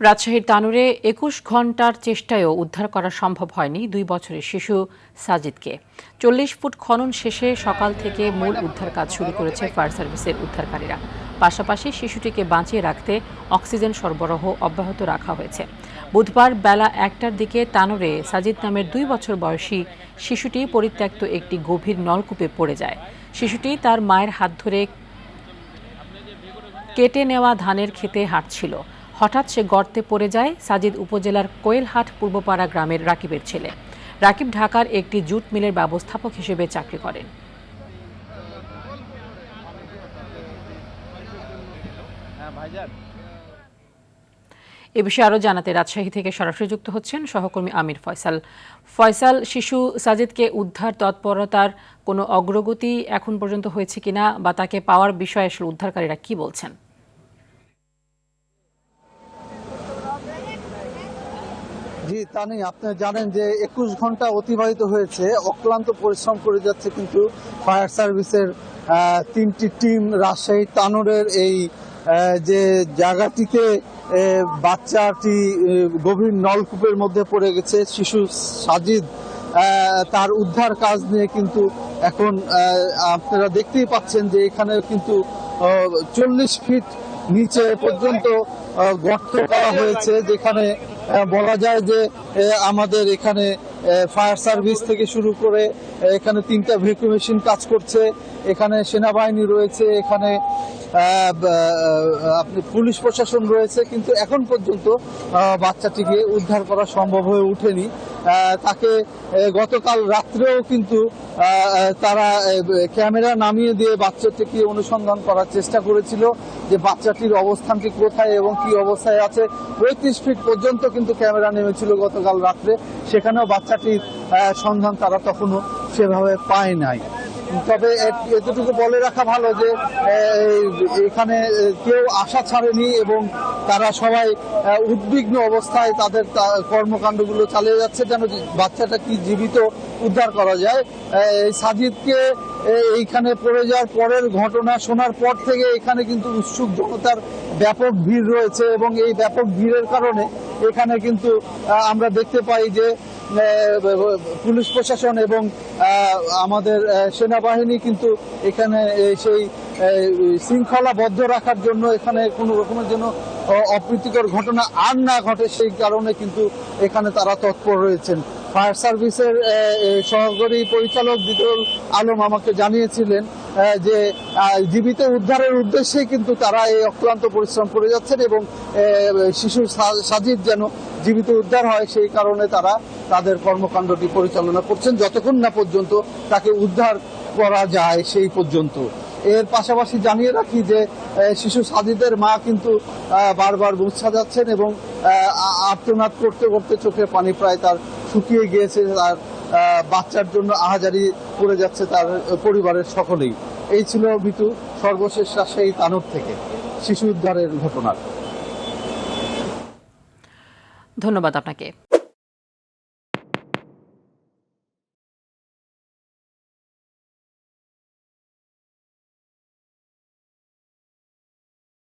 রাজশাহীর তানুরে ২১ ঘণ্টার চেষ্টায়ও উদ্ধার করা সম্ভব হয়নি ২ বছরের শিশু সাজিদকে। ৪০ ফুট খনন শেষে সকাল থেকে মূল উদ্ধার কাজ শুরু করেছে ফায়ার সার্ভিসের উদ্ধারকারীরা। পাশাপাশি শিশুটিকে বাঁচিয়ে রাখতে অক্সিজেন সরবরাহ অব্যাহত রাখা হয়েছে। বুধবার বেলা ১টার দিকে তানুরে সাজিদ নামের ২ বছর বয়সী শিশুটি পরিত্যক্ত একটি গভীর নলকূপে পড়ে যায়। শিশুটি তার মায়ের হাত ধরে কেটে নেওয়া ধানের খেতে হাঁটছিল। হঠাৎ সে গর্তে পড়ে যায়। সাজিদ উপজেলার কোয়েলহাট পূর্বপাড়া গ্রামের রাকিবের ছেলে। রাকিব ঢাকার একটি জুট মিলের ব্যবস্থাপক হিসেবে চাকরি করেন। এ বিষয়ে আরও জানাতে রাজশাহী থেকে সরাসরি যুক্ত হচ্ছেন সহকর্মী আমির ফয়সাল। ফয়সাল, শিশু সাজিদকে উদ্ধার তৎপরতার কোনো অগ্রগতি এখন পর্যন্ত হয়েছে কিনা বা তাকে পাওয়ার বিষয়ে আসলে উদ্ধারকারীরা কি বলছেন? জি, তা নেই। আপনি জানেন যে ২১ ঘন্টা অতিবাহিত হয়েছে, অক্লান্ত পরিশ্রম করে যাচ্ছে কিন্তু ফায়ার সার্ভিসের ৩টি টিম। রাজশাহী তানোরের এই যে জায়গাটিতে বাচ্চাটি গভীর নলকূপের মধ্যে পড়ে গেছে, শিশু সাজিদ, তার উদ্ধার কাজ নিয়ে কিন্তু এখন আপনারা দেখতেই পাচ্ছেন যে এখানে কিন্তু ৪০ ফিট নিচে পর্যন্ত গর্ত করা হয়েছে, যেখানে বলা যায় যে আমাদের এখানে ফায়ার সার্ভিস থেকে শুরু করে এখানে ৩টা ভ্যাকুয়াম মেশিন কাজ করছে, এখানে সেনাবাহিনী রয়েছে, এখানে পুলিশ প্রশাসন রয়েছে, কিন্তু এখন পর্যন্ত বাচ্চাটিকে উদ্ধার করা সম্ভব হয়ে ওঠেনি। তাকে গতকাল রাত্রেও কিন্তু তারা ক্যামেরা নামিয়ে দিয়ে বাচ্চাটিকে অনুসন্ধান করার চেষ্টা করেছিল যে বাচ্চাটির অবস্থানটি কোথায় এবং কি অবস্থায় আছে। ৩৫ ফিট পর্যন্ত কিন্তু ক্যামেরা নেমেছিল গতকাল রাত্রে, সেখানেও বাচ্চাটির সন্ধান তারা তখনও সেভাবে পায় নাই। তবে এতটুকু বলে রাখা ভালো যে এখানে কেউ আশা ছাড়েনি এবং তারা সবাই উদ্বিগ্ন অবস্থায় তাদের কর্মকাণ্ডগুলো চালিয়ে যাচ্ছে যেন বাচ্চাটা কি জীবিত উদ্ধার করা যায়। সাজিদকে এইখানে পড়ে যাওয়ার পরের ঘটনা শোনার পর থেকে এখানে কিন্তু উৎসুক জনতার ব্যাপক ভিড় রয়েছে এবং এই ব্যাপক ভিড়ের কারণে এখানে কিন্তু আমরা দেখতে পাই যে পুলিশ প্রশাসন এবং আমাদের সেনাবাহিনী কিন্তু এখানে সেই শৃঙ্খলাবদ্ধ রাখার জন্য, এখানে কোনো রকমের জন্য অপ্রীতিকর ঘটনা আর না ঘটে সেই কারণে কিন্তু এখানে তারা তৎপর রয়েছেন। ফায়ার সার্ভিসের সহকারী পরিচালক দিদুল আলম আমাকে জানিয়েছিলেন যে জীবিত উদ্ধারের উদ্দেশ্যে কিন্তু তারা এই অক্লান্ত পরিশ্রম করে যাচ্ছেন এবং শিশু সাজিদ যেন জীবিত উদ্ধার হয় সেই কারণে তারা তাদের কর্মকাণ্ডটি পরিচালনা করছেন যতক্ষণ না পর্যন্ত তাকে উদ্ধার করা যায় সেই পর্যন্ত। এর পাশাপাশি জানিয়ে রাখি যে শিশু সাজিদের মা কিন্তু বারবার বুঝা যাচ্ছেন এবং আর্তনাদ করতে করতে চোখের পানি প্রায় তার শুকিয়ে গিয়েছে। তার বাচ্চার জন্য আহাজারি করে যাচ্ছে তার পরিবারের সকলেই। এই ছিল মিতু সর্বশেষ রাজশাহী তানোর থেকে শিশু উদ্ধারের ঘটনার। ধন্যবাদ আপনাকে।